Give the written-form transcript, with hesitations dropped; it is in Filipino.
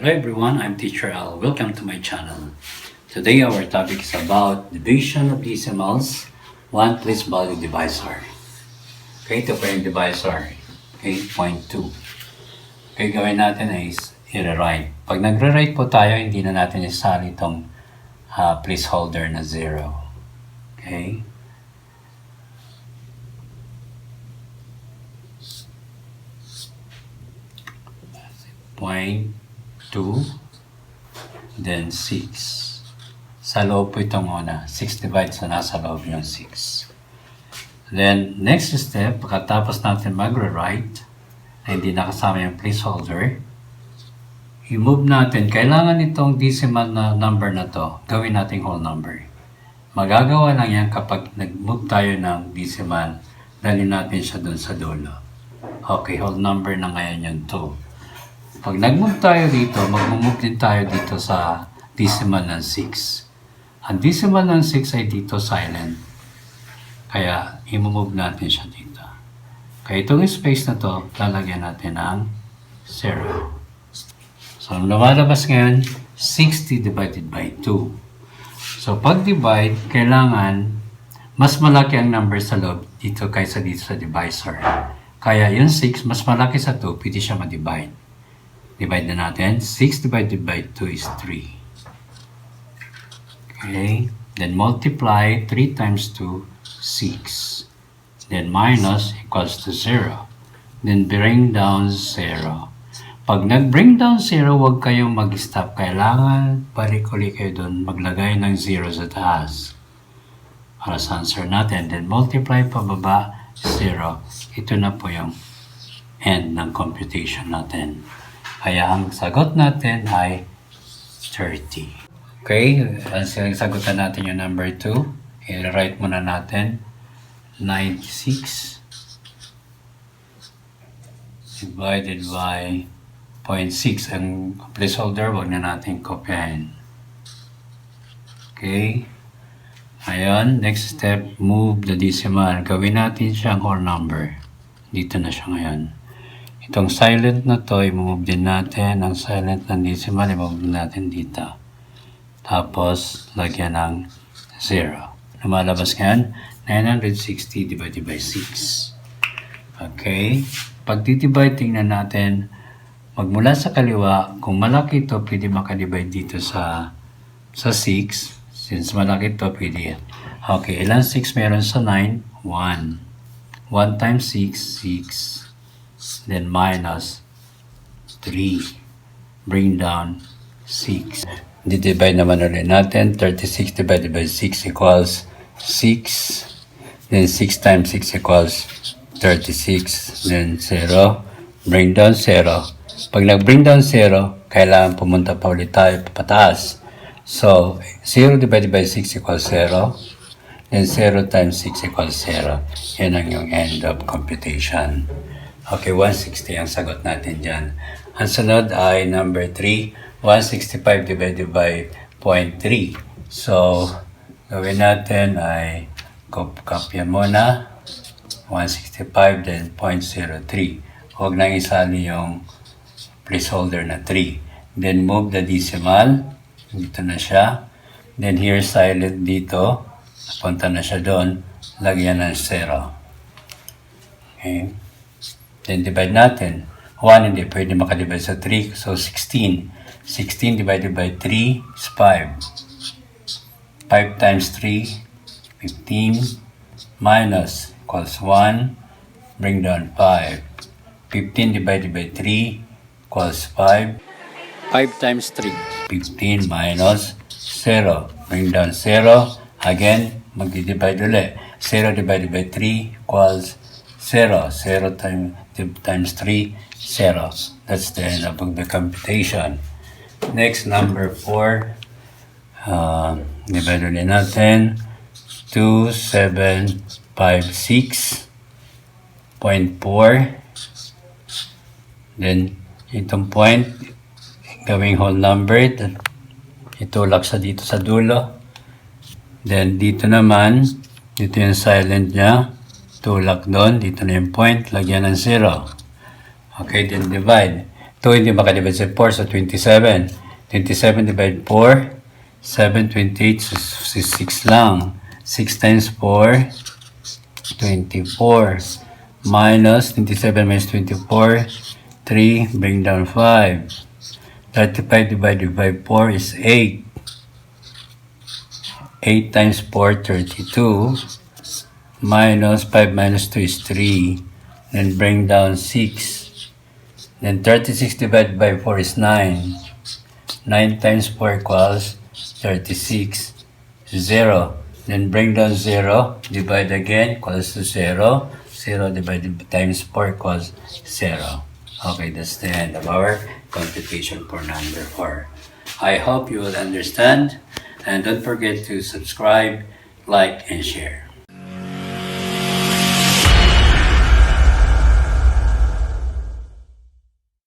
Hello everyone, I'm Teacher Al. Welcome to my channel. Today our topic is about division of decimals, 1 place value divisor. Okay, ito po yung divisor. Okay, 0.2. Okay, gawin natin is i-rewrite. Pag nagre-write po tayo, hindi na natin isali itong placeholder na 0. Okay. Point 2, then 6. Sa loob po itong una. 6 divides na nasa loob yung 6. Then, next step, pagkatapos natin magre-write, na hindi nakasama yung placeholder, i-move natin. Kailangan itong decimal na number na to, gawin natin whole number. Magagawa lang yan kapag nag-move tayo ng decimal, dalhin natin siya dun sa dulo. Okay, whole number na ngayon yung 2. Pag nag-move tayo dito, mag-move din tayo dito sa decimal ng 6. Ang decimal ng 6 ay dito silent. Kaya, i-move natin siya dito. Kaya itong space na to, lalagyan natin ng 0. So, lumalabas ngayon, 60 divided by 2. So, pag-divide, kailangan mas malaki ang number sa loob dito kaysa dito sa divisor. Kaya, yung 6, mas malaki sa 2, pwede siya ma-divide. Divide na natin. 6 divided by 2 is 3. Okay. Then multiply 3 times 2, 6. Then minus equals to 0. Then bring down 0. Pag nag-bring down 0, huwag kayong mag-stop. Kailangan balik ulit kayo doon. Maglagay ng 0 sa taas. Para sa answer natin. Then multiply pababa 0. Ito na po yung end ng computation natin. Kaya ang sagot natin ay 30. Okay, ang sagutan natin yung number 2. I-write muna natin. 96 divided by 0.6. Ang placeholder, wag na natin kopyahin. Okay. Ngayon, next step, move the decimal. Gawin natin siyang whole number. Dito na siya ngayon. Itong silent na to, i-move din natin. Ang silent na decimal, i-move natin dito. Tapos, lagyan ng 0. Lumalabas ngayon, 960 divided by 6. Okay. Pag divide, tingnan natin, magmula sa kaliwa, kung malaki ito, pwede makadivide dito sa 6. Since malaki ito, pwede. Okay, ilan 6 meron sa 9? 1. 1 times 6, 6. Then minus 3. Bring down 6. Divide naman ulit natin. 36 divided by 6 equals 6. Then 6 times 6 equals 36. Then 0. Bring down 0. Pag nag-bring down 0, kailangan pumunta pa ulit tayo pataas. So, 0 divided by 6 equals 0. Then 0 times 6 equals 0. Yan ang yung end of computation. Okay, 160 ang sagot natin dyan. Ang sunod ay number 3, 165 divided by 0.3. So, gawin natin ay kopya muna, 165 then 0.03. Huwag nang isali yung placeholder na 3. Then move the decimal. Dito na siya. Then here silent dito. Napunta na siya doon. Lagyan ng 0. Okay. Then divide natin. 1 hindi pwede makadivide sa 3. So 16. 16 divided by 3 is 5. 5 times 3, 15. Minus equals 1. Bring down 5. 15 divided by 3 equals 5. 5 times 3. 15 minus 0. Bring down 0. Again, mag-divide ulit. 0 divided by 3 equals 0. 0 times 3, 0. That's the end of the computation. Next, number 4. Divide ulit natin. 2, 7, 5, 6.4. Then, itong point, gawing whole number. Itulak sa dito sa dulo. Then, dito naman, dito yung silent niya. Tulak doon. Dito na yung point. Lagyan ng 0. Okay, then divide. 2 hindi makadivide sa 4, so 27. 27 divided 4, 7, 28, so 6 lang. 6 times 4, 24. Minus 27 minus 24, 3, bring down 5. 35 divided by 4 is 8. 8 times 4, 32. Minus 5 minus 2 is 3. Then bring down 6. Then 36 divided by 4 is 9. 9 times 4 equals 36. 0. Then bring down 0. Divide again equals to 0. 0 divided times 4 equals 0. Okay, that's the end of our computation for number 4. I hope you will understand. And don't forget to subscribe, like, and share.